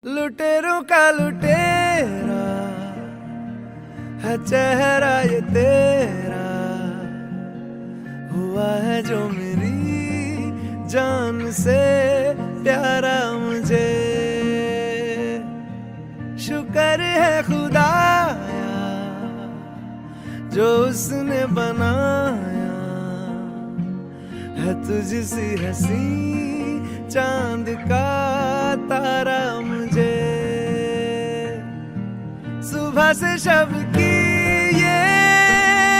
लुटेरों का लुटेरा है चेहरा ये तेरा, हुआ है जो मेरी जान से प्यारा मुझे। शुक्र है खुदाया जो उसने बनाया है तुझसी हंसी चांद का तारा मुझे। सुबह से शब की